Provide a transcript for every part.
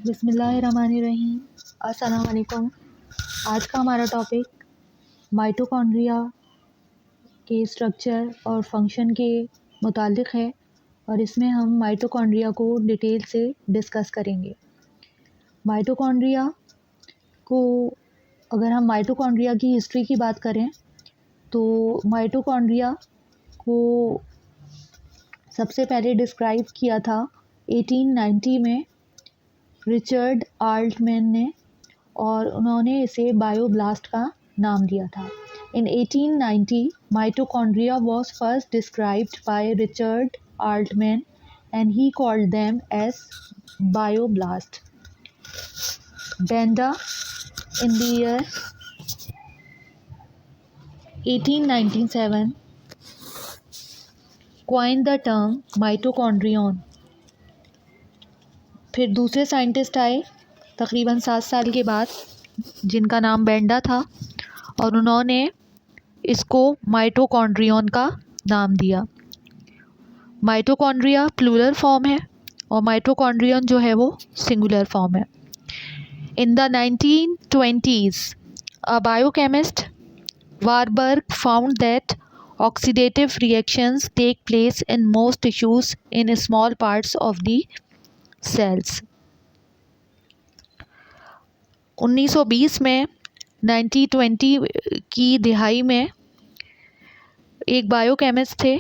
बिस्मिल्लाहिर्रहमानिर्रहीम। अस्सलाम वालेकुम। आज का हमारा टॉपिक माइटोकॉन्ड्रिया के स्ट्रक्चर और फंक्शन के मुतालिक है और इसमें हम माइटोकॉन्ड्रिया को डिटेल से डिस्कस करेंगे। माइटोकॉन्ड्रिया को अगर हम माइटोकॉन्ड्रिया की हिस्ट्री की बात करें तो माइटोकॉन्ड्रिया को सबसे पहले डिस्क्राइब किया था 1890 में रिचर्ड आल्टमैन ने और उन्होंने इसे बायोब्लास्ट का नाम दिया था। In 1890 mitochondria was first described by Richard Altmann and he called them as bioblast. Benda in the year 1897 coined the term mitochondrion। फिर दूसरे साइंटिस्ट आए तकरीबन 7 साल के बाद जिनका नाम बेंडा था और उन्होंने इसको माइटोकॉन्ड्रियन का नाम दिया। माइटोकॉन्ड्रिया प्लूरल फॉर्म है और माइटोकॉन्ड्रियन जो है वो सिंगुलर फॉर्म है। In the 1920s a biochemist Warburg found that oxidative reactions take place in most tissues in small parts of the cells। 1920 में 1920 की दिहाई में एक बायोकेमिस्ट थे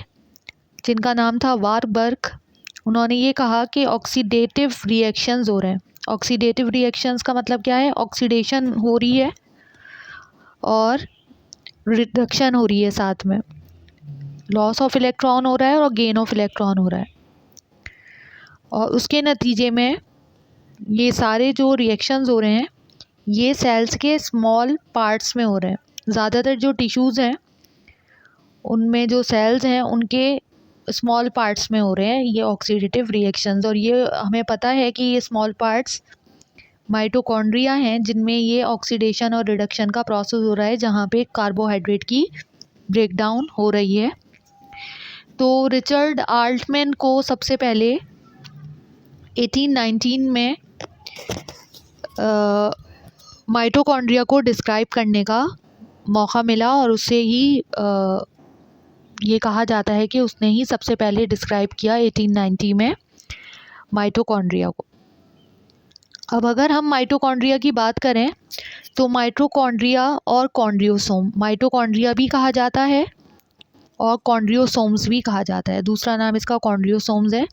जिनका नाम था वारबर्ग। उन्होंने ये कहा कि ऑक्सीडेटिव रिएक्शंस हो रहे हैं। ऑक्सीडेटिव रिएक्शंस का मतलब क्या है? ऑक्सीडेशन हो रही है और रिडक्शन हो रही है, साथ में लॉस ऑफ इलेक्ट्रॉन हो रहा है और गेन ऑफ इलेक्ट्रॉन हो रहा है, और उसके नतीजे में ये सारे जो रिएक्शंस हो रहे हैं ये सेल्स के स्मॉल पार्ट्स में हो रहे हैं। ज़्यादातर जो टिश्यूज़ हैं उनमें जो सेल्स हैं उनके स्मॉल पार्ट्स में हो रहे हैं ये ऑक्सीडेटिव रिएक्शंस। और ये हमें पता है कि ये स्मॉल पार्ट्स माइटोकॉन्ड्रिया हैं जिनमें ये ऑक्सीडेशन और रिडक्शन का प्रोसेस हो रहा है, जहाँ पे कार्बोहाइड्रेट की ब्रेकडाउन हो रही है। तो रिचर्ड आल्टमैन को सबसे पहले 1819 में माइटोकॉन्ड्रिया को डिस्क्राइब करने का मौका मिला और उससे ही ये कहा जाता है कि उसने ही सबसे पहले डिस्क्राइब किया 1890 में माइटोकॉन्ड्रिया को। अब अगर हम माइटोकॉन्ड्रिया की बात करें तो माइटोकॉन्ड्रिया और कॉन्ड्रियोसोम, माइटोकॉन्ड्रिया भी कहा जाता है और कॉन्ड्रियोसोम्स भी कहा जाता है, दूसरा नाम इसका कॉन्ड्रियोसोम्स है,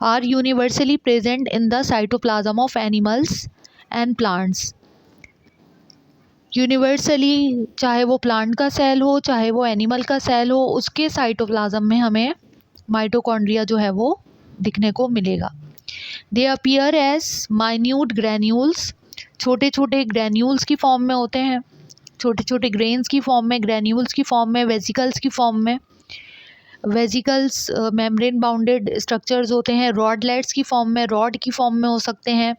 are universally present in the cytoplasm of animals and plants. Universally, चाहे वो प्लांट का सेल हो चाहे वो एनिमल का सेल हो, उसके साइटोप्लाज्म में हमें माइटोकॉन्ड्रिया जो है वो दिखने को मिलेगा। They appear as minute granules, छोटे छोटे ग्रैन्यूल्स की फॉर्म में होते हैं, छोटे छोटे ग्रेन्स की फॉर्म में, ग्रैन्यूल्स की फॉर्म में, वेसिकल्स की फॉर्म में। वेसिकल्स मेम्ब्रेन बाउंडेड स्ट्रक्चर्स होते हैं, रॉडलेट्स की फॉर्म में, रॉड की फॉर्म में हो सकते हैं,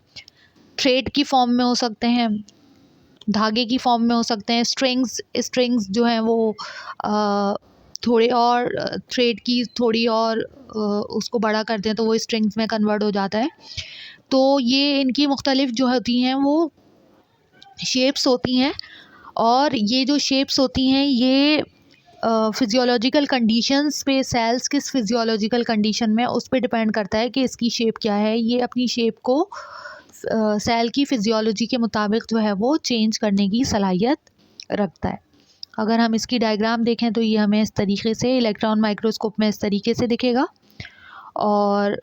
थ्रेड की फॉर्म में हो सकते हैं, धागे की फॉर्म में हो सकते हैं, स्ट्रिंग्स जो हैं वो थोड़े और थ्रेड की थोड़ी और उसको बड़ा करते हैं तो वो स्ट्रिंग्स में कन्वर्ट हो जाता है। तो ये इनकी मुख्तलिफ जो होती हैं वो शेप्स होती हैं, और ये जो शेप्स होती हैं ये फिजियोलॉजिकल कंडीशंस पे, सेल्स किस फिजियोलॉजिकल कंडीशन में उस पे डिपेंड करता है कि इसकी शेप क्या है। ये अपनी शेप को सेल की फिजियोलॉजी के मुताबिक जो है वो चेंज करने की सलाहियत रखता है। अगर हम इसकी डायग्राम देखें तो ये हमें इस तरीके से इलेक्ट्रॉन माइक्रोस्कोप में इस तरीके से दिखेगा, और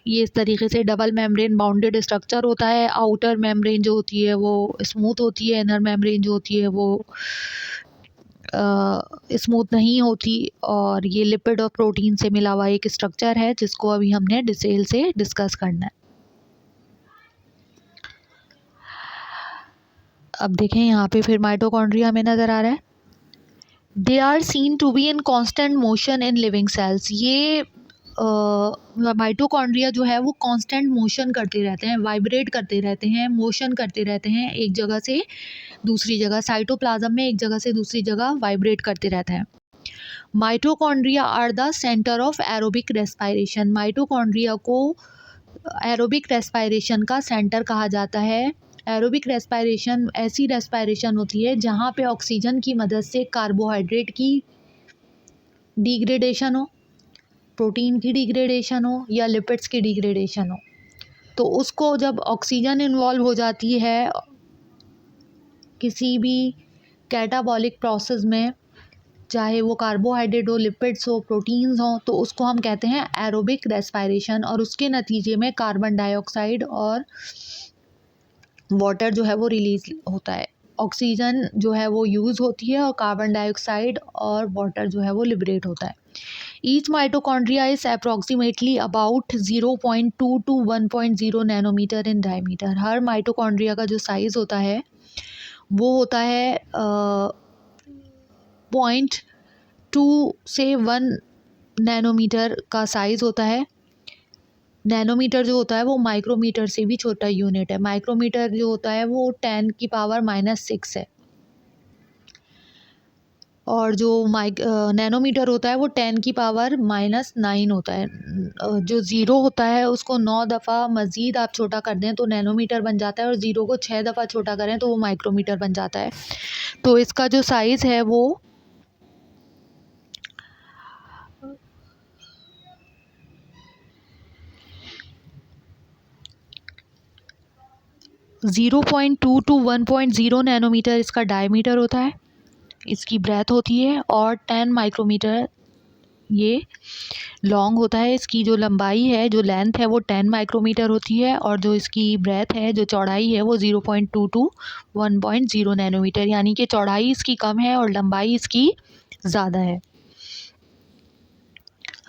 ये इस तरीके से डबल मेम्ब्रेन बाउंडेड स्ट्रक्चर होता है। आउटर मेम्ब्रेन जो होती है वो स्मूथ होती है, इनर मेम्ब्रेन जो होती है वो स्मूथ नहीं होती, और ये लिपिड और प्रोटीन से मिला हुआ एक स्ट्रक्चर है जिसको अभी हमने डिटेल से डिस्कस करना है। अब देखें यहाँ पे फिर माइटोकॉन्ड्रिया हमें नज़र आ रहा है। They are seen to be in constant motion in living cells. ये माइटोकॉन्ड्रिया जो है वो कांस्टेंट मोशन करते रहते हैं, वाइब्रेट करते रहते हैं, मोशन करते रहते हैं, एक जगह से दूसरी जगह, साइटोप्लाज्म में एक जगह से दूसरी जगह वाइब्रेट करते रहते हैं। Mitochondria are the centre of aerobic respiration. Mitochondria को एरोबिक रेस्पायरेशन का सेंटर कहा जाता है। एरोबिक रेस्पायरेशन ऐसी रेस्पायरेशन होती है जहाँ पे ऑक्सीजन की मदद से कार्बोहाइड्रेट की डिग्रेडेशन हो, प्रोटीन की डिग्रेडेशन हो या लिपिड्स की डिग्रेडेशन हो। तो उसको जब ऑक्सीजन इन्वॉल्व हो जाती है किसी भी कैटाबॉलिक प्रोसेस में, चाहे वो कार्बोहाइड्रेट हो, लिपिड्स हो, प्रोटीन्स हो, तो उसको हम कहते हैं एरोबिक रेस्पायरेशन। और उसके नतीजे में कार्बन डाइऑक्साइड और वाटर जो है वो रिलीज होता है। ऑक्सीजन जो है वो यूज़ होती है और कार्बन डाइऑक्साइड और वाटर जो है वो लिबरेट होता है। Each mitochondria is approximately about 0.2 to 1.0 nanometre in diameter. हर माइटोकॉन्ड्रिया का जो साइज़ होता है वो होता है 0.2 से 1 नैनोमीटर का साइज़ होता है। नैनोमीटर जो होता है वो माइक्रोमीटर से भी छोटा यूनिट है। माइक्रोमीटर जो होता है वो 10⁻⁻⁶ है और जो नैनोमीटर होता है वो 10⁻⁹ होता है। जो ज़ीरो होता है उसको 9 दफ़ा मज़ीद आप छोटा कर दें तो नैनोमीटर बन जाता है और ज़ीरो को 6 दफ़ा छोटा करें तो वो माइक्रोमीटर बन जाता है। तो इसका जो साइज़ है वो 0.2 to 1.0 नैनोमीटर इसका डायमीटर होता है, इसकी ब्रेथ होती है, और 10 माइक्रोमीटर ये लॉन्ग होता है। इसकी जो लंबाई है, जो लेंथ है वो 10 माइक्रोमीटर होती है और जो इसकी ब्रेथ है, जो चौड़ाई है वो 0.2 to 1.0 नैनोमीटर, यानी कि चौड़ाई इसकी कम है और लंबाई इसकी ज़्यादा है।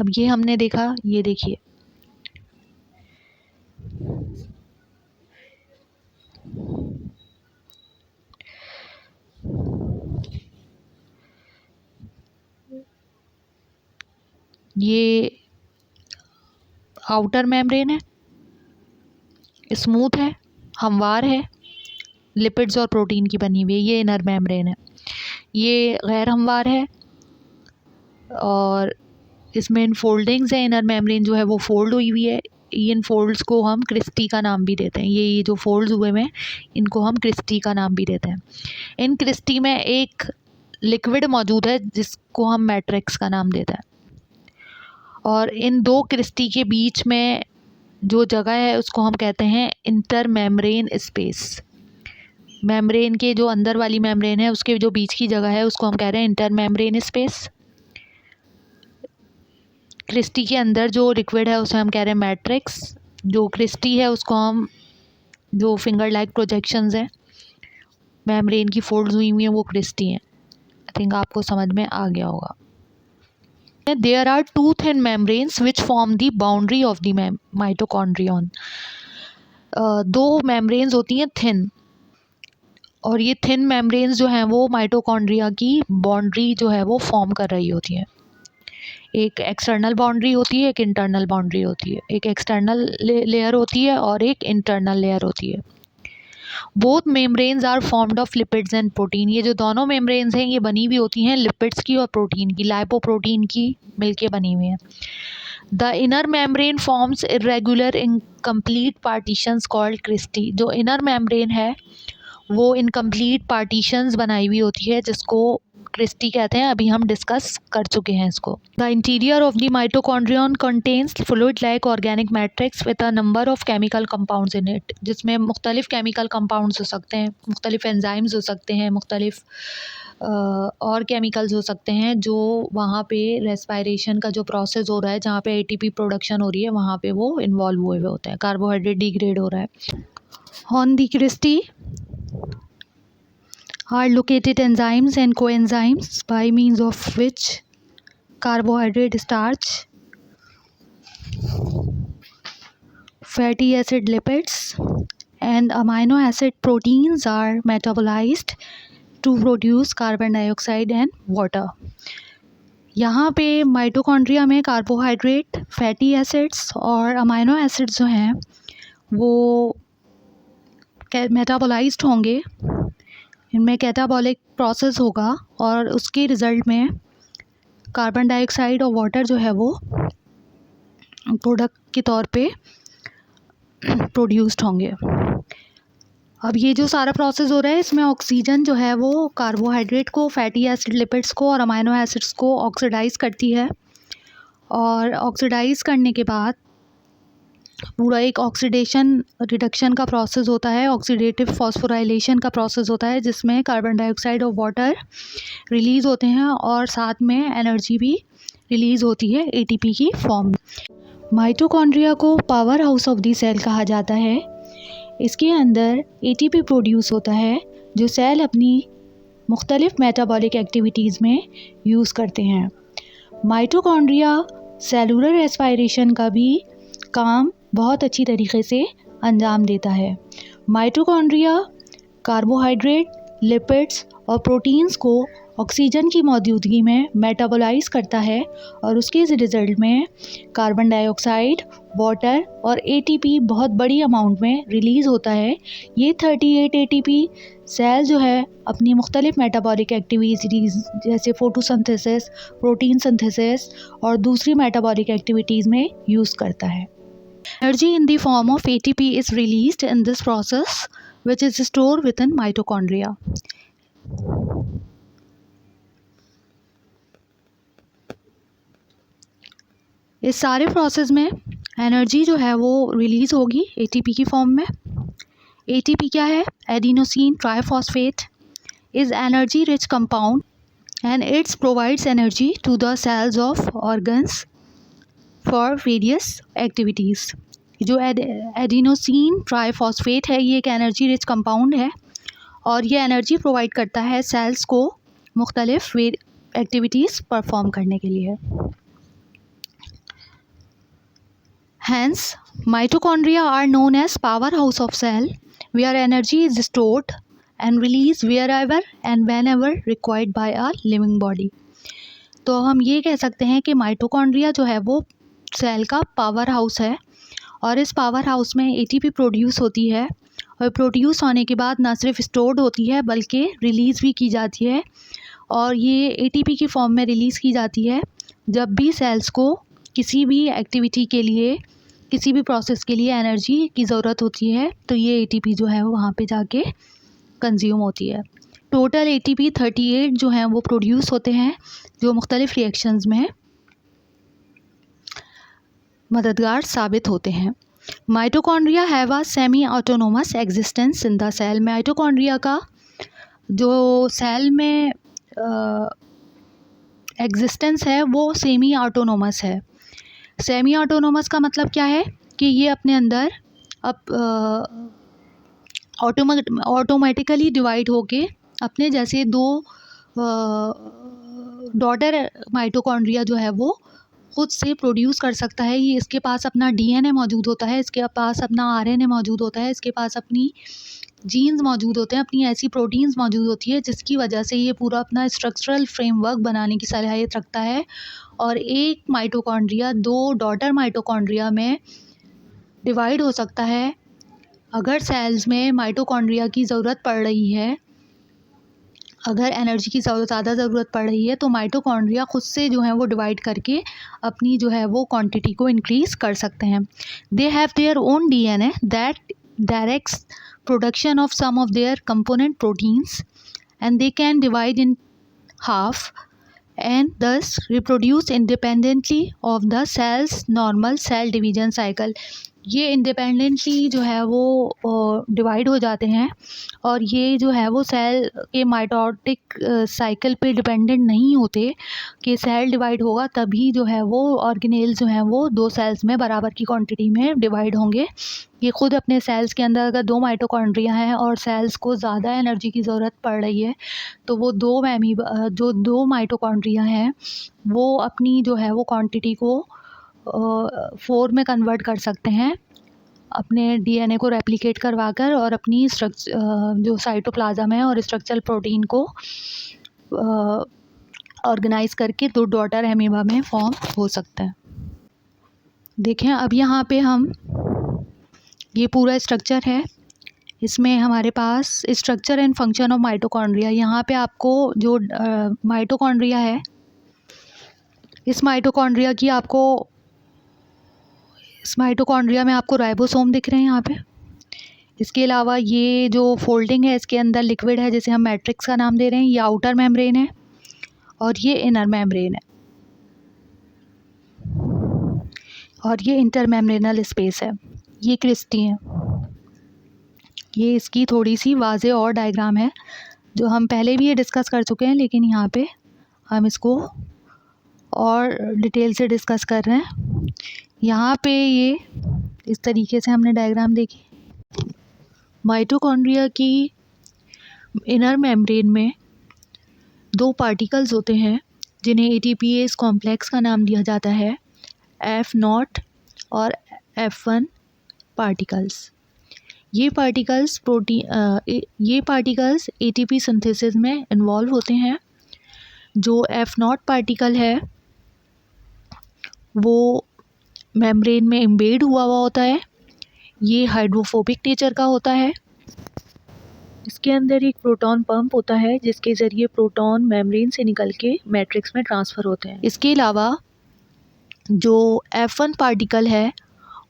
अब ये हमने देखा, ये देखिए ये आउटर मेम्ब्रेन है, स्मूथ है, हमवार है, लिपिड्स और प्रोटीन की बनी हुई है। ये इनर मेम्ब्रेन है, ये गैर हमवार है और इसमें इनफोल्डिंग्स हैं। इनर मेम्ब्रेन जो है वो फोल्ड हुई हुई है। इन फोल्ड्स को हम क्रिस्टी का नाम भी देते हैं। ये जो फोल्ड्स हुए हैं इनको हम क्रिस्टी का नाम भी देते हैं। इन क्रिस्टी में एक लिक्विड मौजूद है जिसको हम मैट्रिक्स का नाम देते हैं और इन दो क्रिस्टी के बीच में जो जगह है उसको हम कहते हैं इंटर मेम्ब्रेन स्पेस। मेम्ब्रेन के जो अंदर वाली मेम्ब्रेन है उसके जो बीच की जगह है उसको हम कह रहे हैं इंटर मेम्ब्रेन स्पेस। क्रिस्टी के अंदर जो लिक्विड है उसे हम कह रहे हैं मैट्रिक्स। जो क्रिस्टी है उसको हम, जो फिंगर लाइक प्रोजेक्शंस हैं मेम्ब्रेन की फोल्ड्स हुई हैं वो क्रिस्टी हैं। आई थिंक आपको समझ में आ गया होगा। There are two thin membranes which form the boundary of the mitochondrion. दो मेम्ब्रेन्स होती हैं थिन, और ये थिन मेम्ब्रेन्स जो हैं वो माइटोकॉन्ड्रिया की बाउंड्री जो है वो फॉर्म कर रही होती हैं। एक एक्सटर्नल बाउंड्री होती है, एक इंटरनल बाउंड्री होती है। एक एक्सटर्नल लेयर होती है और एक इंटरनल लेयर होती है। Both membranes are formed of lipids and protein. ये जो दोनों मेम्ब्रेन्स हैं ये बनी हुई होती हैं लिपिड्स की और प्रोटीन की, लाइपोप्रोटीन की मिलके बनी हुई हैं। The inner membrane forms irregular incomplete partitions called cristae. जो इनर मेम्ब्रेन है वो इनकम्प्लीट पार्टीशंस बनाई हुई होती है जिसको क्रिस्टी कहते हैं। अभी हम डिस्कस कर चुके हैं इसको। The interior of the mitochondrion contains fluid like organic matrix with a number of chemical compounds in it, जिसमें मुख्तलिफ केमिकल कंपाउंड्स हो सकते हैं, मुख्तलिफ एंजाइम्स हो सकते हैं, मुख्तलिफ और केमिकल्स हो सकते हैं जो वहाँ पे रेस्पायरेशन का जो प्रोसेस हो रहा है, जहाँ पे एटीपी प्रोडक्शन हो रही है, वहाँ पे वो इन्वॉल्व हुए हुए होते हैं। कार्बोहाइड्रेट डिग्रेड हो रहा है। On the cristae are located enzymes and coenzymes by means of which carbohydrate, starch, fatty acid, lipids and amino acid proteins are metabolized to produce carbon dioxide and water. यहाँ पे mitochondria में carbohydrate, fatty acids और amino acids जो हैं वो metabolised होंगे। इनमें catabolic process होगा और उसके रिज़ल्ट में कार्बन डाइऑक्साइड और वाटर जो है वो प्रोडक्ट के तौर पे प्रोड्यूस्ड होंगे। अब ये जो सारा प्रोसेस हो रहा है इसमें ऑक्सीजन जो है वो कार्बोहाइड्रेट को, फैटी एसिड, लिपिड्स को और अमाइनो एसिड्स को ऑक्सीडाइज़ करती है, और ऑक्सीडाइज़ करने के बाद पूरा एक ऑक्सीडेशन रिडक्शन का प्रोसेस होता है, ऑक्सीडेटिव फॉस्फोराइलेशन का प्रोसेस होता है, जिसमें कार्बन डाइऑक्साइड और वाटर रिलीज़ होते हैं और साथ में एनर्जी भी रिलीज़ होती है एटीपी की फॉर्म में। माइटोकॉन्ड्रिया को power house of the cell कहा जाता है। इसके अंदर एटीपी प्रोड्यूस होता है जो सेल अपनी मुख्तलिफ मेटाबॉलिक एक्टिविटीज़ में यूज़ करते हैं। माइटोकॉन्ड्रिया सेलुलर रेस्पायरेशन का भी काम बहुत अच्छी तरीके से अंजाम देता है। माइटोकॉन्ड्रिया कार्बोहाइड्रेट, लिपिड्स और प्रोटीन्स को ऑक्सीजन की मौजूदगी में मेटाबोलाइज करता है और उसके रिजल्ट में कार्बन डाइऑक्साइड, वाटर और एटीपी बहुत बड़ी अमाउंट में रिलीज़ होता है। ये 38 एटीपी सेल जो है अपनी मुख्तलिफ मेटाबॉलिक एक्टिविटीज़ जैसे फोटोसिंथेसिस, प्रोटीन सिंथेसिस और दूसरी मेटाबॉलिक एक्टिविटीज़ में यूज़ करता है। Energy in the form of ATP is released in this process, which is stored within mitochondria. इस सारे प्रोसेस में एनर्जी जो है वो रिलीज़ होगी एटीपी की फॉर्म में। एटीपी क्या है? Adenosine triphosphate is energy rich compound and its provides energy to the cells of organs for various activities. जो एडिनोसिन ट्राइफॉस्फेट है ये एक एनर्जी रिच कंपाउंड है और ये एनर्जी प्रोवाइड करता है सेल्स को मुख्तलिफ एक्टिविटीज़ परफॉर्म करने के लिए। Hence, mitochondria are known as powerhouse of cell, where energy is stored and released wherever and whenever required by a living body. तो हम ये कह सकते हैं कि माइटोकॉन्ड्रिया जो है वो सेल का पावर हाउस है और इस पावर हाउस में एटीपी प्रोड्यूस होती है और प्रोड्यूस होने के बाद ना सिर्फ स्टोर्ड होती है बल्कि रिलीज़ भी की जाती है। और ये एटीपी की फॉर्म में रिलीज़ की जाती है जब भी सेल्स को किसी भी एक्टिविटी के लिए, किसी भी प्रोसेस के लिए एनर्जी की ज़रूरत होती है तो ये एटीपी जो है वो वहाँ पे जाके कंज्यूम होती है। टोटल एटीपी 38 जो हैं वो प्रोड्यूस होते हैं जो मुख्तलिफ रिएक्शंस में मददगार साबित होते हैं। Mitochondria have a semi autonomous existence in the cell. Mitochondria का जो सेल में एग्जिस्टेंस है वो सेमी ऑटोनोमस है। सेमी ऑटोनोमस का मतलब क्या है कि ये अपने अंदर अब ऑटोमेटिकली डिवाइड होके अपने जैसे दो डॉटर माइटोकॉन्ड्रिया जो है वो खुद से प्रोड्यूस कर सकता है। ये इसके पास अपना डीएनए मौजूद होता है, इसके पास अपना आरएनए मौजूद होता है, इसके पास अपनी जीन्स मौजूद होते हैं, अपनी ऐसी प्रोटीन्स मौजूद होती है जिसकी वजह से ये पूरा अपना स्ट्रक्चरल फ्रेमवर्क बनाने की सलाहियत रखता है। और एक माइटोकॉन्ड्रिया दो डॉटर माइटोकॉन्ड्रिया में डिवाइड हो सकता है। अगर सेल्स में माइटोकॉन्ड्रिया की ज़रूरत पड़ रही है, अगर एनर्जी की ज़्यादा ज़रूरत पड़ रही है तो माइटोकॉन्ड्रिया खुद से जो है वो डिवाइड करके अपनी जो है वो क्वांटिटी को इंक्रीज़ कर सकते हैं। They have their own DNA that directs production of some of their component proteins and they can divide in half and thus reproduce independently of the cell's normal cell division cycle. ये independently जो है वो divide हो जाते हैं और ये जो है वो सेल के माइटोटिक साइकिल पे डिपेंडेंट नहीं होते कि सेल डिवाइड होगा तभी जो है वो ऑर्गेनेल जो हैं वो दो सेल्स में बराबर की क्वांटिटी में डिवाइड होंगे। ये खुद अपने सेल्स के अंदर अगर दो माइटोकॉन्ड्रिया हैं और सेल्स को ज़्यादा एनर्जी की ज़रूरत पड़ रही है तो वो दो माइटोकॉन्ड्रिया हैं वो अपनी जो है वो क्वांटिटी को 4 में कन्वर्ट कर सकते हैं अपने डीएनए को रेप्लिकेट करवाकर और अपनी जो साइटोप्लाज्म है और स्ट्रक्चरल प्रोटीन को ऑर्गेनाइज करके दो डॉटर एमीबा में फॉर्म हो सकता है। देखें अब यहाँ पे हम ये पूरा स्ट्रक्चर है, इसमें हमारे पास structure and function of mitochondria. यहाँ पे आपको जो माइटोकॉन्ड्रिया है इस माइटोकॉन्ड्रिया की आपको इस माइटोकॉन्ड्रिया में आपको राइबोसोम दिख रहे हैं यहाँ पे। इसके अलावा ये जो फोल्डिंग है इसके अंदर लिक्विड है जिसे हम मैट्रिक्स का नाम दे रहे हैं। ये आउटर मेम्ब्रेन है और ये इनर मेम्ब्रेन है और ये इंटरमेम्ब्रेनल स्पेस है। ये क्रिस्टी है। ये इसकी थोड़ी सी वाज़े और डायग्राम है जो हम पहले भी ये डिस्कस कर चुके हैं, लेकिन यहाँ पे हम इसको और डिटेल से डिस्कस कर रहे हैं। यहाँ पे ये इस तरीके से हमने डायग्राम देखी। माइटोकॉन्ड्रिया की इनर मेम्ब्रेन में 2 पार्टिकल्स होते हैं जिन्हें एटीपीएस कॉम्प्लेक्स का नाम दिया जाता है, F0 और F1 पार्टिकल्स। ये पार्टिकल्स एटीपी सिंथेसिस में इन्वॉल्व होते हैं। जो F0 पार्टिकल है वो मेम्ब्रेन में एम्बेड हुआ होता है। ये हाइड्रोफोबिक नेचर का होता है। इसके अंदर एक प्रोटॉन पंप होता है जिसके ज़रिए प्रोटॉन मेम्ब्रेन से निकल के मैट्रिक्स में ट्रांसफ़र होते हैं। इसके अलावा जो F1 पार्टिकल है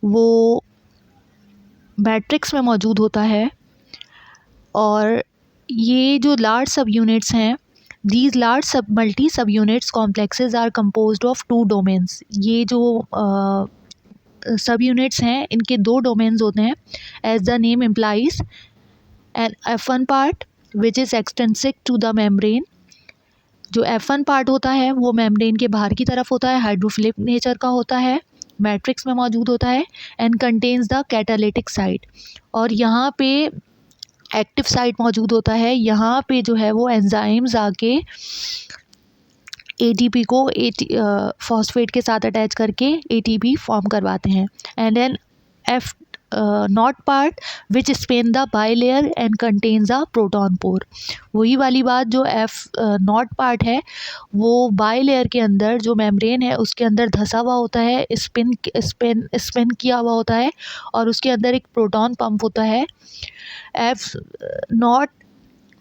वो मैट्रिक्स में मौजूद होता है और ये जो लार्ज सब यूनिट्स हैं, these large multi sub units complexes are composed of 2 domains. ये जो सब यूनिट्स हैं इनके 2 डोमेन्स होते हैं as the name implies. And F1 part which is extrinsic to the membrane. जो F1 पार्ट होता है वो मेम्ब्रेन के बाहर की तरफ होता है, हाइड्रोफिलिक नेचर का होता है, मैट्रिक्स में मौजूद होता है and contains the catalytic site. और यहाँ पे एक्टिव साइट मौजूद होता है। यहाँ पे जो है वो एंजाइम्स आके एटीपी को फॉस्फेट के साथ अटैच करके एटीपी फॉर्म करवाते हैं। And then F0 part which span the bilayer and contains the proton pore. वही वाली बात, जो F0 पार्ट है वो बाइलेयर के अंदर जो मेम्ब्रेन है उसके अंदर धंसा हुआ होता है, स्पिन किया हुआ होता है और उसके अंदर एक प्रोटॉन पंप होता है। F0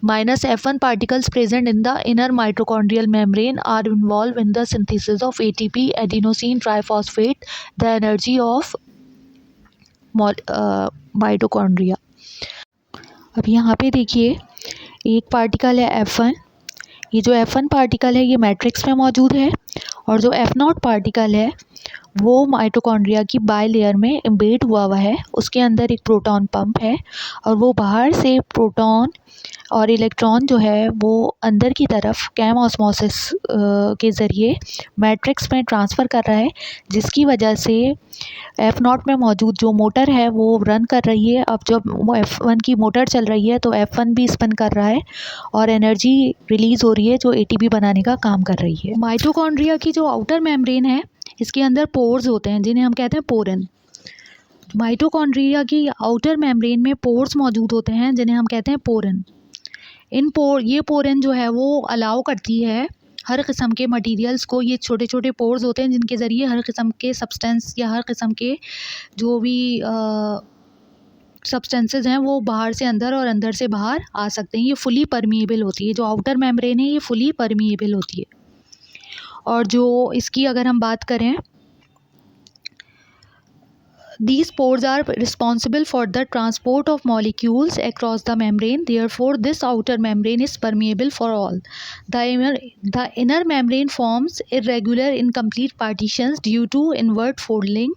minus F1 particles present in the inner mitochondrial membrane are involved in the synthesis of ATP, adenosine triphosphate, the energy of mitochondria. अब यहाँ पे देखिए एक पार्टिकल है F1। ये जो F1 पार्टिकल है ये मैट्रिक्स में मौजूद है और जो F0 पार्टिकल है वो माइटोकॉन्ड्रिया की बाइलेयर में एम्बेड हुआ है। उसके अंदर एक प्रोटॉन पंप है और वो बाहर से प्रोटॉन और इलेक्ट्रॉन जो है वो अंदर की तरफ कैम ऑस्मोसिस के ज़रिए मैट्रिक्स में ट्रांसफ़र कर रहा है, जिसकी वजह से F0 में मौजूद जो मोटर है वो रन कर रही है। अब जब F1 की मोटर चल रही है तो F1 भी स्पिन कर रहा है और एनर्जी रिलीज़ हो रही है जो एटीपी बनाने का काम कर रही है। माइटोकॉन्ड्रिया की जो आउटर मेम्ब्रेन है इसके अंदर पोर्स होते हैं जिन्हें हम कहते हैं पोरन। माइटोकॉन्ड्रिया की आउटर मेम्ब्रेन में पोर्स मौजूद होते हैं जिन्हें हम कहते हैं पोरन। ये पोरन जो है वो अलाउ करती है हर किस्म के मटेरियल्स को। ये छोटे छोटे पोर्स होते हैं जिनके ज़रिए हर किस्म के सब्सटेंस या हर किस्म के जो भी सब्सटेंसेस हैं वो बाहर से अंदर और अंदर से बाहर आ सकते हैं। ये फुली परमिएबल होती है। जो आउटर मेम्ब्रेन है ये फुली परमिएबल होती है। और जो इसकी अगर हम बात करें, these pores are responsible for the transport of molecules across the membrane. Therefore, this outer membrane is permeable for all. The inner membrane forms irregular incomplete partitions due to inward folding.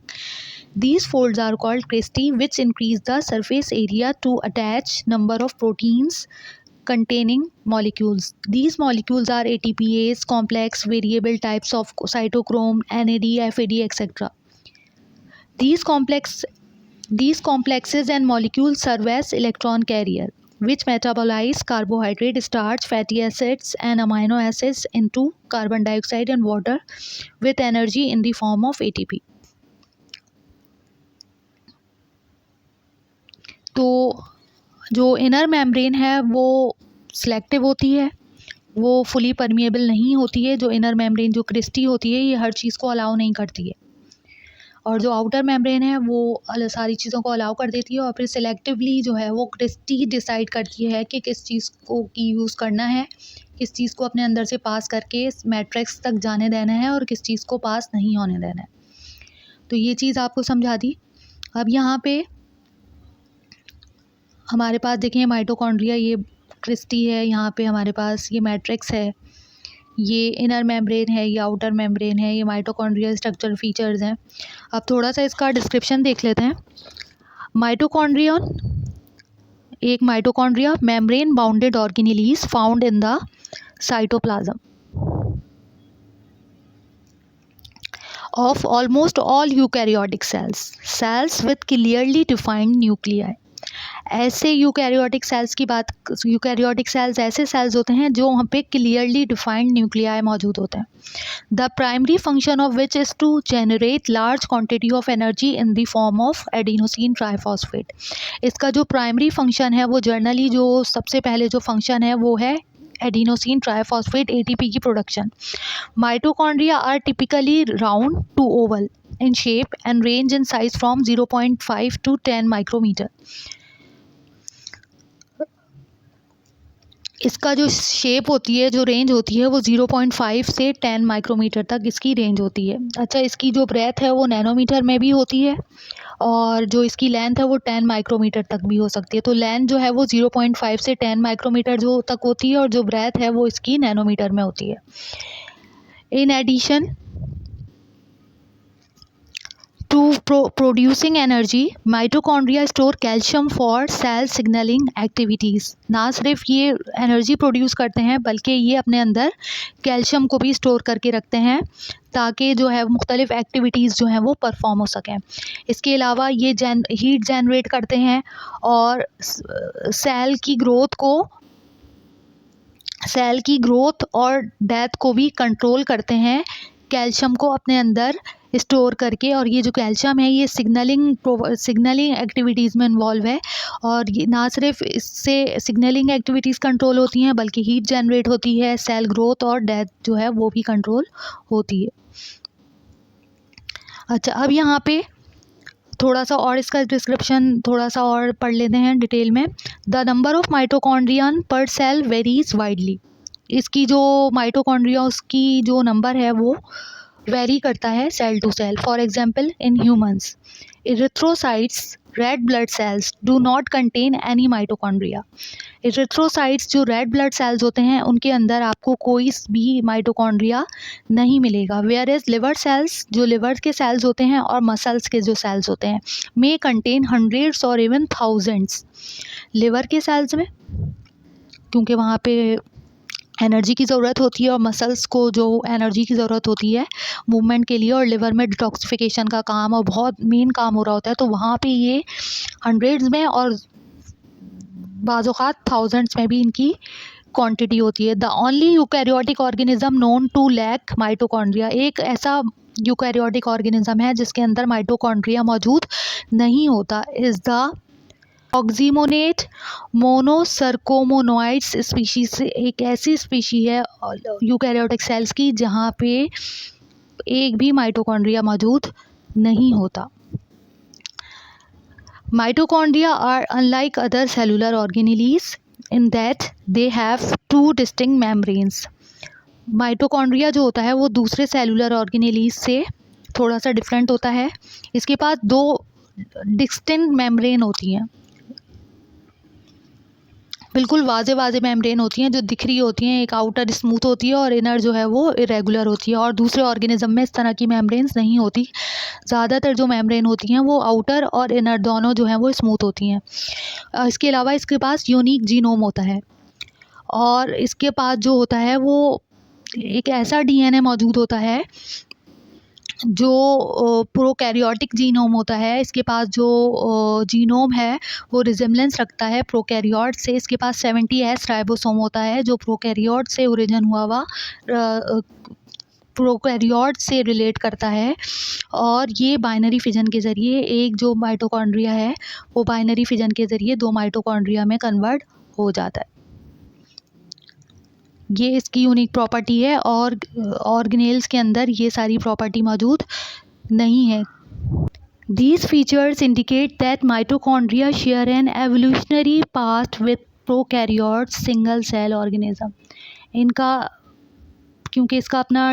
These folds are called cristae, which increase the surface area to attach number of proteins containing molecules. These molecules are ATPase, complex variable types of cytochrome, NAD, FAD, etc. These complexes and molecules serve as electron carrier, which metabolize carbohydrate, starch, fatty acids, and amino acids into carbon dioxide and water with energy in the form of ATP. तो जो inner membrane है वो selective होती है, वो fully permeable नहीं होती है। जो इनर मेम्ब्रेन जो क्रिस्टी होती है ये हर चीज़ को अलाउ नहीं करती है और जो आउटर मेम्ब्रेन है वो सारी चीज़ों को अलाउ कर देती है और फिर सिलेक्टिवली जो है वो क्रिस्टी डिसाइड करती है कि किस चीज़ को की यूज़ करना है, किस चीज़ को अपने अंदर से पास करके मैट्रिक्स तक जाने देना है और किस चीज़ को पास नहीं होने देना है। तो ये चीज़ आपको समझा दी। अब यहाँ पे हमारे पास देखिए माइटोकॉन्ड्रिया, ये क्रिस्टी है, यहाँ पे हमारे पास ये मैट्रिक्स है, ये इनर मेम्ब्रेन है, ये आउटर मेम्ब्रेन है, ये माइटोकॉन्ड्रिया स्ट्रक्चरल फीचर्स हैं। अब थोड़ा सा इसका डिस्क्रिप्शन देख लेते हैं। माइटोकॉन्ड्रियन, एक mitochondria membrane bounded organelles found in the cytoplasm of almost all eukaryotic cells with clearly defined nuclei। ऐसे यूकैरियोटिक सेल्स की बात, यूकैरियोटिक सेल्स ऐसे सेल्स होते हैं जो वहाँ पे क्लियरली डिफाइंड न्यूक्लियाई मौजूद होते हैं। The primary function of which is to generate large quantity of energy in the form of adenosine triphosphate. इसका जो प्राइमरी फंक्शन है वो जनरली जो सबसे पहले जो फंक्शन है वो है एडिनोसिन ट्राइफॉस्फेट ATP की production. Mitochondria are typically round to oval in shape and range in size from 0.5 to 10 micrometre. इसका जो शेप होती है, जो रेंज होती है वो 0.5 से 10 माइक्रोमीटर तक इसकी रेंज होती है। अच्छा, इसकी जो ब्रेथ है वो नैनोमीटर में भी होती है और जो इसकी लेंथ है वो 10 माइक्रोमीटर तक भी हो सकती है। तो लेंथ जो है वो 0.5 से 10 माइक्रोमीटर जो तक होती है और जो ब्रेथ है वो इसकी नैनोमीटर में होती है। In addition to producing energy, mitochondria store calcium for cell signalling activities. ना सिर्फ ये एनर्जी प्रोड्यूस करते हैं बल्कि ये अपने अंदर कैल्शियम को भी स्टोर करके रखते हैं ताकि जो है मुख्तलिफ एक्टिविटीज़ जो हैं वो परफॉर्म हो सकें। इसके अलावा ये हीट जनरेट करते हैं और सेल की ग्रोथ और डेथ को भी कंट्रोल करते हैं कैल्शियम को अपने अंदर स्टोर करके। और ये जो कैल्शियम है ये सिग्नलिंग एक्टिविटीज़ में इन्वॉल्व है और ये ना सिर्फ इससे सिग्नलिंग एक्टिविटीज़ कंट्रोल होती हैं बल्कि हीट जनरेट होती है, सेल ग्रोथ और डेथ जो है वो भी कंट्रोल होती है। अच्छा, अब यहाँ पे थोड़ा सा और इसका डिस्क्रिप्शन थोड़ा सा और पढ़ लेते हैं डिटेल में। द नंबर ऑफ माइटोकॉन्ड्रियन पर सेल वेरीज वाइडली। इसकी जो माइटोकॉन्ड्रिया उसकी जो नंबर है वो वेरी करता है cell to cell. For example, in humans erythrocytes red blood cells do not contain any mitochondria. Erythrocytes जो रेड ब्लड सेल्स होते हैं उनके अंदर आपको कोई भी माइटोकॉन्ड्रिया नहीं मिलेगा। वेयर एज लिवर सेल्स, जो लिवर के सेल्स होते हैं और मसल्स के जो सेल्स होते हैं, मे कंटेन हंड्रेड्स और इवन थाउजेंड्स। लिवर के सेल्स में क्योंकि वहाँ पे एनर्जी की ज़रूरत होती है और मसल्स को जो एनर्जी की ज़रूरत होती है मूवमेंट के लिए, और लिवर में डिटॉक्सिफिकेशन का काम और बहुत मेन काम हो रहा होता है, तो वहाँ पे ये हंड्रेड्स में और बाज़ औक़ात थाउजेंड्स में भी इनकी क्वांटिटी होती है। The only eukaryotic organism known to lack mitochondria. एक ऐसा यूकैरियोटिक ऑर्गेनिज्म है जिसके अंदर माइटोकॉन्ड्रिया मौजूद नहीं होता, इज़ द ऑक्सीमोनेट मोनोसर्कोमोनॉइड्स स्पीशीज से एक ऐसी स्पीशी है यूकैरियोटिक सेल्स की जहाँ पे एक भी माइटोकॉन्ड्रिया मौजूद नहीं होता। Mitochondria are unlike other cellular organelles in that they have two distinct membranes. Mitochondria जो होता है वो दूसरे सेलुलर ऑर्गेनेलीज से थोड़ा सा डिफरेंट होता है। इसके पास दो डिस्टिंक्ट मेम्ब्रेन होती हैं, बिल्कुल वाजे मेम्ब्रेन होती हैं जो दिख रही होती हैं। एक आउटर स्मूथ होती है और इनर जो है वो इरेगुलर होती है, और दूसरे ऑर्गेनिज्म में इस तरह की मेम्ब्रेन्स नहीं होती। ज़्यादातर जो मेम्ब्रेन होती हैं वो आउटर और इनर दोनों जो हैं वो स्मूथ होती हैं। इसके अलावा इसके पास यूनिक जीनोम होता है और इसके पास जो होता है वो एक ऐसा DNA मौजूद होता है जो प्रोकैरियोटिक जीनोम होता है। इसके पास जो जीनोम है वो रिजेम्बलेंस रखता है प्रोकैरियोट से। इसके पास 70S राइबोसोम होता है जो प्रोकैरियोट से ओरिजिन हुआ प्रोकैरियोट से रिलेट करता है, और ये बाइनरी फिजन के ज़रिए एक जो माइटोकॉन्ड्रिया है वो बाइनरी फिजन के ज़रिए दो माइटोकॉन्ड्रिया में कन्वर्ट हो जाता है। ये इसकी यूनिक प्रॉपर्टी है और ऑर्गेनेल्स के अंदर ये सारी प्रॉपर्टी मौजूद नहीं है। These features indicate that mitochondria share an evolutionary past with prokaryotes single cell organism। इनका क्योंकि इसका अपना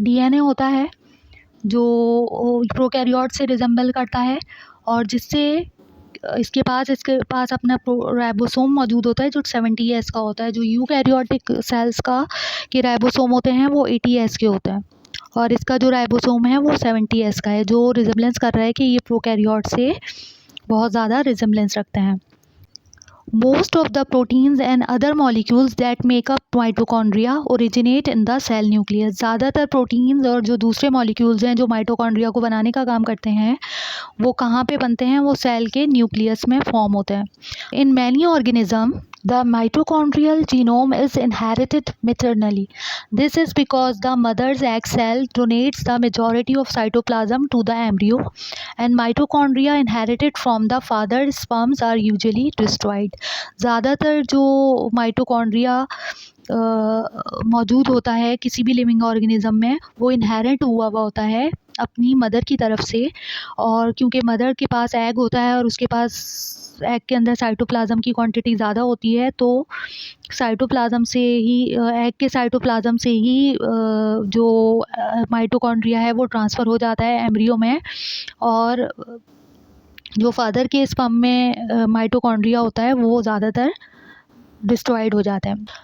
DNA होता है जो प्रोकैरियोट से रिजेंबल करता है, और जिससे इसके पास अपना राइबोसोम मौजूद होता है जो 70S का होता है। जो यूकैरियोटिक सेल्स का के राइबोसोम होते हैं वो 80S के होते हैं, और इसका जो राइबोसोम है वो 70S का है, जो रिजेम्बलेंस कर रहा है कि ये प्रोकैरियोट से बहुत ज़्यादा रिजेम्बलेंस रखते हैं। Most of the proteins and other molecules that make up mitochondria originate in the cell nucleus। ज़्यादातर प्रोटीन्स और जो दूसरे मॉलिक्यूल्स हैं जो माइटोकॉन्ड्रिया को बनाने का काम करते हैं वो कहाँ पे बनते हैं, वो सेल के न्यूक्लियस में फॉर्म होते हैं। In many organism the mitochondrial genome is inherited maternally. This is because the mother's egg cell donates the majority of cytoplasm to the embryo, and mitochondria inherited from the father's sperms are usually destroyed। ज़्यादातर जो mitochondria मौजूद होता है किसी भी living organism में वो inherit हुआ होता है अपनी मदर की तरफ से, और क्योंकि मदर के पास एग होता है और उसके पास एग के अंदर साइटोप्लाज्म की क्वांटिटी ज़्यादा होती है, तो साइटोप्लाज्म से ही एग के साइटोप्लाज्म से ही जो माइटोकॉन्ड्रिया है वो ट्रांसफ़र हो जाता है एम्ब्रियो में, और जो फादर के स्पर्म में माइटोकॉन्ड्रिया होता है वो ज़्यादातर डिस्ट्रॉयड हो जाता है।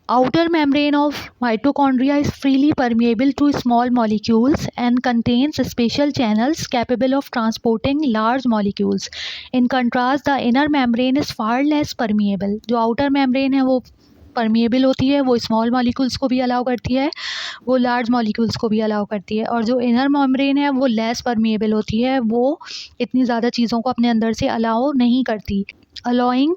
Outer membrane of mitochondria is freely permeable to small molecules and contains special channels capable of transporting large molecules. In contrast, the inner membrane is far less permeable। जो outer membrane है वो permeable होती है, वो small molecules को भी allow करती है, वो लार्ज मॉलिक्यूल्स को भी अलाउ करती है, और जो इनर मेम्ब्रेन है वो लेस परमिएबल होती है, वो इतनी ज़्यादा चीज़ों को अपने अंदर से अलाउ नहीं करती, allowing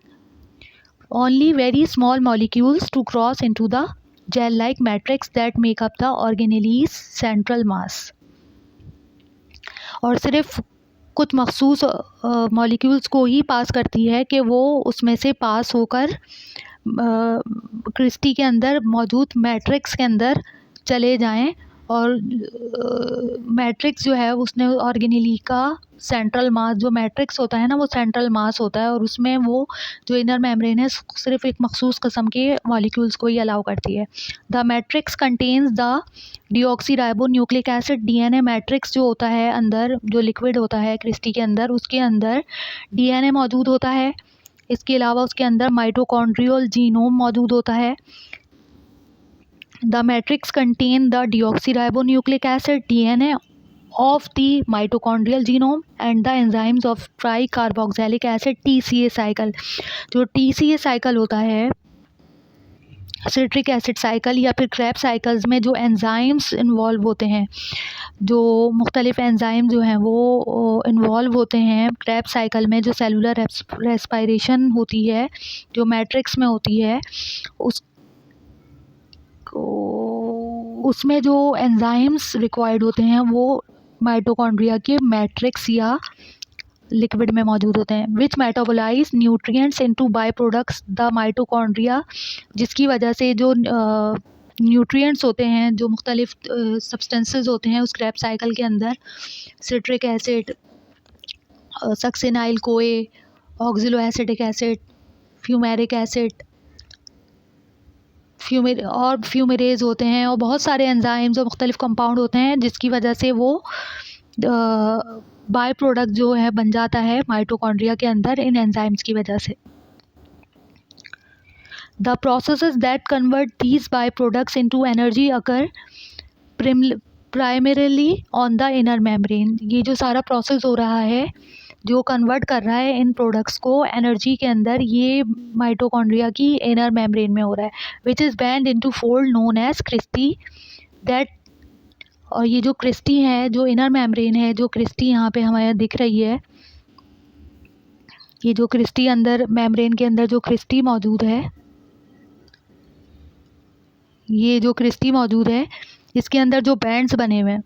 only very small molecules to cross into the gel-like matrix that make up the organelle's central mass। और सिर्फ कुछ मखसूस मॉलिक्यूल्स को ही पास करती है कि वो उसमें से पास होकर क्रिस्टी के अंदर मौजूद मैट्रिक्स के अंदर चले जाएं, और मैट्रिक्स जो है उसने ऑर्गेनेली का सेंट्रल मास, जो मैट्रिक्स होता है ना वो सेंट्रल मास होता है, और उसमें वो जो इनर मेम्ब्रेन है सिर्फ एक मखसूस किस्म के मॉलिक्यूल्स को ही अलाउ करती है। The matrix contains the deoxyribo nucleic acid. DNA matrix जो होता है अंदर, जो लिक्विड होता है क्रिस्टी के अंदर, उसके अंदर डीएनए मौजूद होता है। इसके अलावा उसके अंदर माइटोकॉन्ड्रियल जीनोम मौजूद होता है। The matrix contain the deoxyribonucleic acid DNA of the mitochondrial genome and the enzymes of tricarboxylic acid TCA cycle। जो TCA cycle होता है सिट्रिक एसिड साइकिल या फिर क्रेब साइकिल्स में जो एंजाइम्स इन्वॉल्व होते हैं, जो मुख्तलिफ एंजाइम जो हैं वो इन्वॉल्व होते हैं क्रेब साइकिल में, जो सेलुलर रेस्पिरेशन होती है जो मैट्रिक्स में होती है, उसमें जो एंजाइम्स रिक्वायर्ड होते हैं वो माइटोकॉन्ड्रिया के मैट्रिक्स या लिक्विड में मौजूद होते हैं। Which metabolize nutrients into byproducts the mitochondria, जिसकी वजह से जो न्यूट्रिएंट्स होते हैं, जो मुख्तलिफ सब्सटेंसेस होते हैं उस क्रेब साइकिल के अंदर, citric acid, succinyl CoA, oxaloacetic acid, fumaric acid, fumarase होते हैं, और बहुत सारे एंजाइम्स और मुख्तलिफ कंपाउंड होते हैं जिसकी वजह से वो बाय प्रोडक्ट जो है बन जाता है माइटोकॉन्ड्रिया के अंदर इन एंजाइम्स की वजह से। The processes that convert these by products into energy occur primarily on the inner membrane. ये जो सारा प्रोसेस हो रहा है जो कन्वर्ट कर रहा है इन प्रोडक्ट्स को एनर्जी के अंदर, ये माइटोकॉन्ड्रिया की इनर मेम्ब्रेन में हो रहा है, which is bent into fold known as cristae that. और ये जो क्रिस्टी है, जो इनर मेम्ब्रेन है, जो क्रिस्टी यहाँ पे हमारे दिख रही है, ये जो क्रिस्टी अंदर मेम्ब्रेन के अंदर जो क्रिस्टी मौजूद है, ये जो क्रिस्टी मौजूद है इसके अंदर जो बैंड्स बने हुए हैं,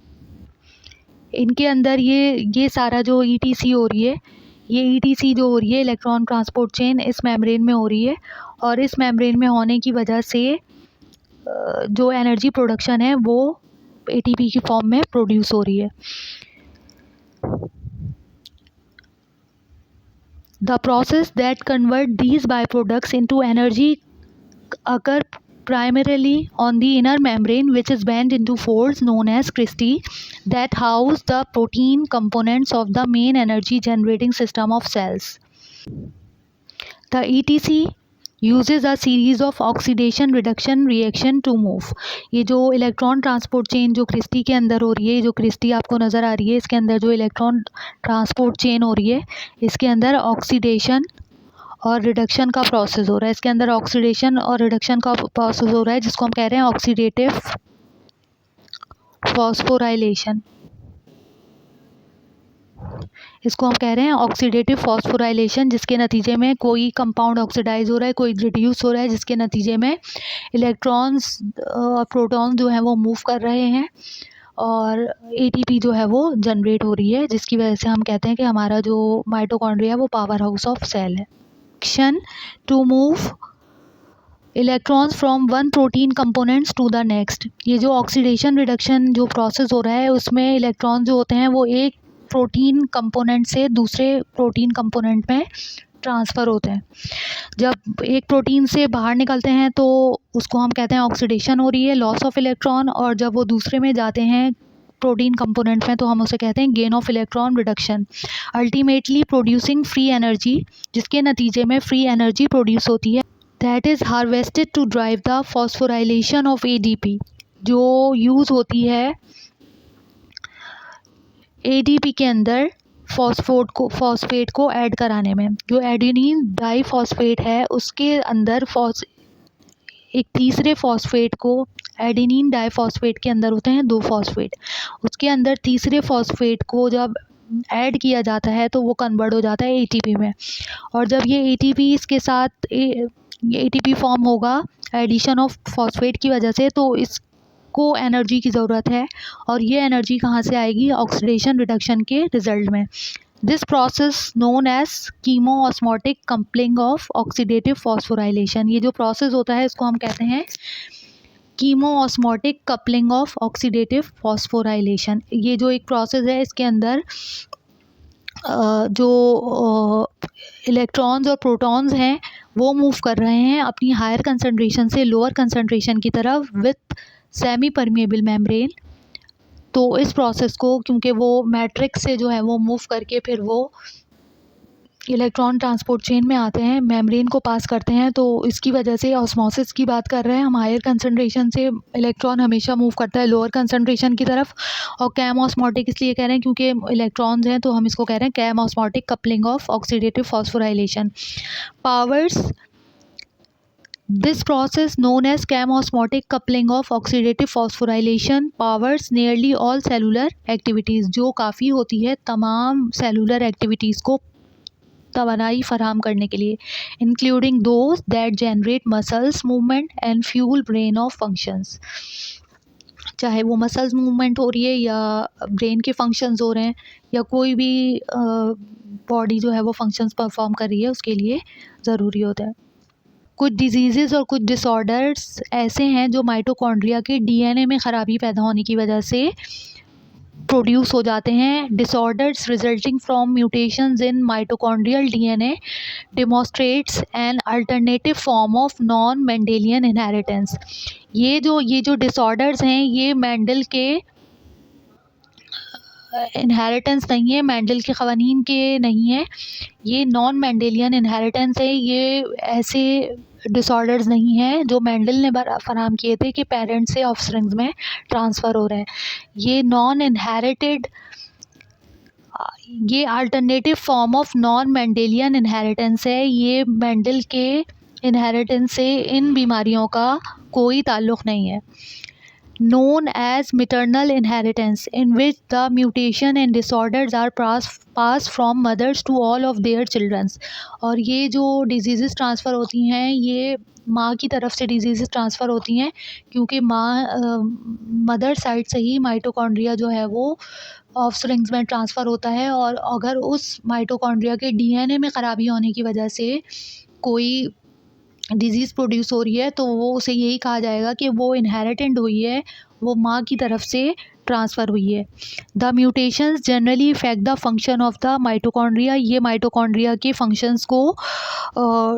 इनके अंदर ये सारा जो ईटीसी हो रही है, ये ईटीसी जो हो रही है इलेक्ट्रॉन ट्रांसपोर्ट चेन इस मेम्ब्रेन में हो रही है, और इस मेम्ब्रेन में होने की वजह से जो एनर्जी प्रोडक्शन है वो एटीपी की फॉर्म में प्रोड्यूस हो रही है। The process that convert these by products into energy occur primarily on the inner membrane, which is bent into folds known as cristae that house the protein components of the main energy generating system of cells. The ETC uses a series of oxidation reduction reaction to move. ये जो electron transport chain जो Christie के अंदर हो रही है, जो Christie आपको नज़र आ रही है, इसके अंदर जो इलेक्ट्रॉन ट्रांसपोर्ट चेन हो रही है, इसके अंदर ऑक्सीडेशन और रिडक्शन का प्रोसेस हो रहा है। इसके अंदर ऑक्सीडेशन और रिडक्शन का प्रोसेस हो रहा है, जिसको हम कह रहे हैं ऑक्सीडेटिव फॉस्फोराइलेशन। इसको हम कह रहे हैं ऑक्सीडेटिव फॉस्फोराइलेशन, जिसके नतीजे में कोई कंपाउंड ऑक्सीडाइज हो रहा है, कोई रिड्यूस हो रहा है, जिसके नतीजे में इलेक्ट्रॉन्स और प्रोटॉन्स जो हैं वो मूव कर रहे हैं और एटीपी जो है वो जनरेट हो रही है, जिसकी वजह से हम कहते हैं कि हमारा जो माइटोकॉन्ड्रिया है वो पावर हाउस ऑफ सेल है। Action to move electrons from one protein components to the next. ये जो ऑक्सीडेशन रिडक्शन जो प्रोसेस हो रहा है, उसमें इलेक्ट्रॉन जो होते हैं वो एक प्रोटीन कंपोनेंट से दूसरे प्रोटीन कंपोनेंट में ट्रांसफ़र होते हैं। जब एक प्रोटीन से बाहर निकलते हैं तो उसको हम कहते हैं ऑक्सीडेशन हो रही है, लॉस ऑफ इलेक्ट्रॉन, और जब वो दूसरे में जाते हैं प्रोटीन कंपोनेंट में तो हम उसे कहते हैं gain of electron reduction, ultimately producing free energy, जिसके नतीजे में फ्री एनर्जी प्रोड्यूस होती है, that is harvested to drive the phosphorylation of ADP, जो यूज़ होती है एडीपी के अंदर फॉस्फेट को ऐड कराने में। जो एडेनिन डाइफॉस्फेट है उसके अंदर एक तीसरे फॉस्फेट को, एडेनिन डाइफॉस्फेट के अंदर होते हैं 2 फॉस्फेट, उसके अंदर तीसरे फॉस्फेट को जब ऐड किया जाता है तो वो कन्वर्ट हो जाता है एटीपी में, और जब ये एटीपी इसके साथ एटीपी फॉर्म होगा एडिशन ऑफ फॉस्फेट की वजह से, तो इसको एनर्जी की ज़रूरत है, और ये एनर्जी कहाँ से आएगी? ऑक्सीडेशन रिडक्शन के रिजल्ट में। This process known as chemiosmotic coupling of oxidative phosphorylation. ये जो प्रोसेस होता है इसको हम कहते हैं chemiosmotic coupling of oxidative phosphorylation. ये जो एक प्रोसेस है, इसके अंदर जो इलेक्ट्रॉन्स और प्रोटॉन्स हैं वो मूव कर रहे हैं अपनी हायर कंसंट्रेशन से लोअर कंसंट्रेशन की तरफ विथ सेमी परमिएबल मेम्ब्रेन। तो इस प्रोसेस को, क्योंकि वो मैट्रिक्स से जो है वो मूव करके फिर वो इलेक्ट्रॉन ट्रांसपोर्ट चेन में आते हैं, मेम्ब्रेन को पास करते हैं, तो इसकी वजह से ऑस्मोसिस की बात कर रहे हैं हम। हायर कंसंट्रेशन से इलेक्ट्रॉन हमेशा मूव करता है लोअर कंसंट्रेशन की तरफ, और कैम ऑस्मोटिक इसलिए कह रहे हैं क्योंकि इलेक्ट्रॉन्स हैं, तो हम इसको कह रहे हैं chemiosmotic coupling of oxidative phosphorylation. Powers this process known as chemiosmotic coupling of oxidative phosphorylation powers nearly all cellular activities, जो काफ़ी होती है तमाम सेलुलर एक्टिविटीज़ को तवानाई फराहम करने के लिए, including those that generate muscles movement and fuel brain of functions. चाहे वो मसल्स मूवमेंट हो रही है या ब्रेन के फंक्शंस हो रहे हैं या कोई भी बॉडी जो है वो फंक्शंस परफॉर्म कर रही है, उसके लिए ज़रूरी होता है। कुछ डिजीज़ेस और कुछ डिसऑर्डर्स ऐसे हैं जो माइटोकॉन्ड्रिया के डीएनए में ख़राबी पैदा होने की वजह से प्रोड्यूस हो जाते हैं। Disorders resulting from mutations in mitochondrial DNA demonstrates an alternative form of non Mendelian inheritance. ये जो डिसऑर्डर्स हैं ये मेंडल के इनहेरिटेंस नहीं है, मेंडल के क़वानीन के नहीं है, ये नॉन मेंडेलियन इनहेरिटेंस है। ये ऐसे डिसऑर्डर्स नहीं हैं जो मेंडल ने फराहम किए थे कि पेरेंट्स से ऑफस्प्रिंग्स में ट्रांसफ़र हो रहे हैं। ये नॉन इनहेरिटेड, ये alternative form of non Mendelian inheritance है। ये मेंडल के इनहेरिटेंस से इन बीमारियों का कोई ताल्लुक़ नहीं है। known as maternal inheritance, in which the mutation and disorders are passed from mothers to all of their children। और ये जो डिजीज़ ट्रांसफ़र होती हैं ये माँ की तरफ से डिजीज़ ट्रांसफ़र होती हैं, क्योंकि मदर साइड से ही माइटोकॉन्ड्रिया जो है वो ऑफस्प्रिंग्स में ट्रांसफ़र होता है। और अगर उस माइटोकॉन्ड्रिया के डीएनए में ख़राबी होने की वजह से कोई डिज़ीज़ प्रोड्यूस हो रही है तो वो उसे यही कहा जाएगा कि वो इनहेरिटेड हुई है, वो माँ की तरफ से ट्रांसफ़र हुई है। The mutations generally effect the function of the mitochondria. ये माइटोकॉन्ड्रिया के फंक्शंस को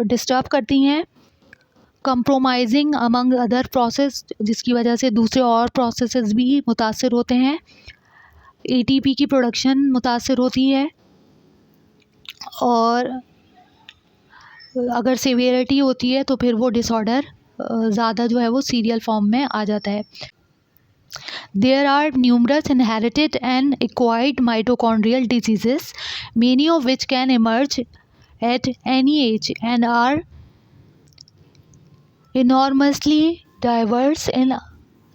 डिस्टर्ब करती हैं। कंप्रोमाइजिंग अमंग अदर प्रोसेस, जिसकी वजह से दूसरे और प्रोसेसेस भी मुतासर होते हैं। एटीपी की प्रोडक्शन मुतासर होती है, और अगर सीवियरिटी होती है तो फिर वो डिसऑर्डर ज़्यादा जो है वो सीरियल फॉर्म में आ जाता है। There are numerous inherited and acquired mitochondrial diseases, many of which can emerge at any age and are enormously diverse in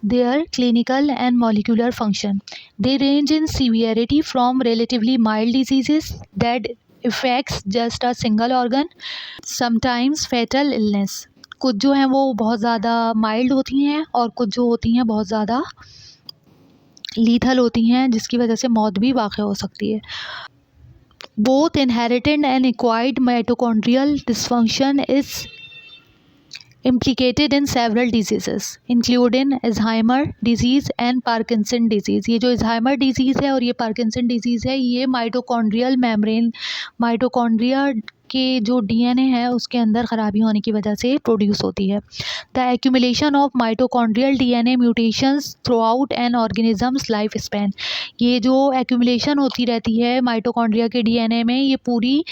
their clinical and molecular function. They range in severity from relatively mild diseases that affects just a single organ, sometimes fatal illness. कुछ जो हैं वो बहुत ज़्यादा mild होती हैं और कुछ जो होती हैं बहुत ज़्यादा लीथल होती हैं, जिसकी वजह से मौत भी वाक़ई हो सकती है। Both inherited and acquired mitochondrial dysfunction is implicated in several diseases including Alzheimer disease and Parkinson disease। ये जो Alzheimer disease है और ये Parkinson disease है, ये माइटोकॉन्ड्रियल मेम्ब्रेन, माइटोकॉन्ड्रिया के जो डीएनए है उसके अंदर ख़राबी होने की वजह से प्रोड्यूस होती है। The accumulation of mitochondrial DNA mutations through out an organisms life span. ये जो एक्यूमुलेशन होती रहती है माइटोकॉन्ड्रिया के डीएनए में, ये पूरी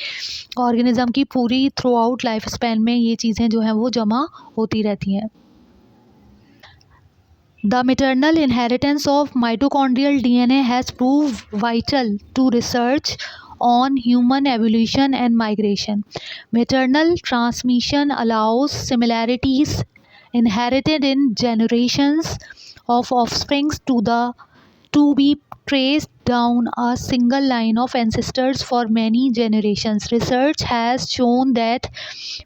ऑर्गेनिज़म की पूरी थ्रू आउट लाइफ स्पैन में ये चीज़ें जो हैं वो जमा होती रहती हैं। The maternal inheritance of mitochondrial DNA has proved vital to research on human evolution and migration. Maternal transmission allows similarities inherited in generations of offspring to be traced down a single line of ancestors for many generations. Research has shown that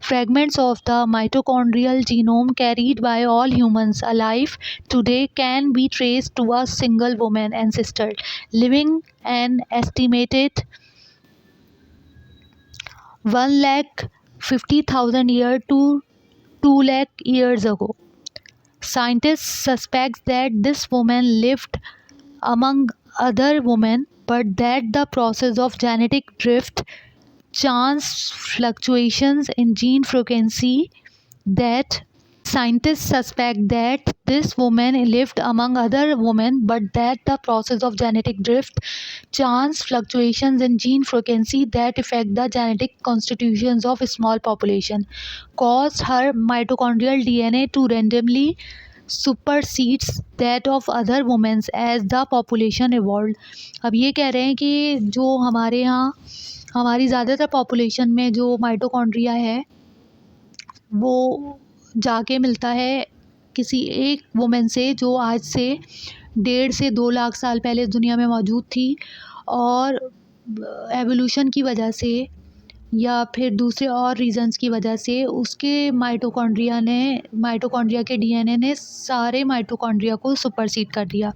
fragments of the mitochondrial genome carried by all humans alive today can be traced to a single woman ancestor living an estimated 150,000 years to 2 lakh years ago. Scientists suspect that this woman lived among other women, but that the process of genetic drift, chance fluctuations in gene frequency that scientists suspect that this woman lived among other women, but that the process of genetic drift, chance fluctuations in gene frequency that affect the genetic constitutions of a small population caused her mitochondrial DNA to randomly supersedes that of other women as the population evolved। अब ये कह रहे हैं कि जो हमारे यहाँ हमारी ज़्यादातर पॉपुलेशन में जो माइटोकॉन्ड्रिया है वो जाके मिलता है किसी एक वुमेन से जो आज से 1.5 से 2 लाख साल पहले इस दुनिया में मौजूद थी, और एवोल्यूशन की वजह से या फिर दूसरे और रीज़न्स की वजह से उसके माइटोकॉन्ड्रिया के डीएनए ने सारे माइटोकॉन्ड्रिया को सुपरसीड कर दिया।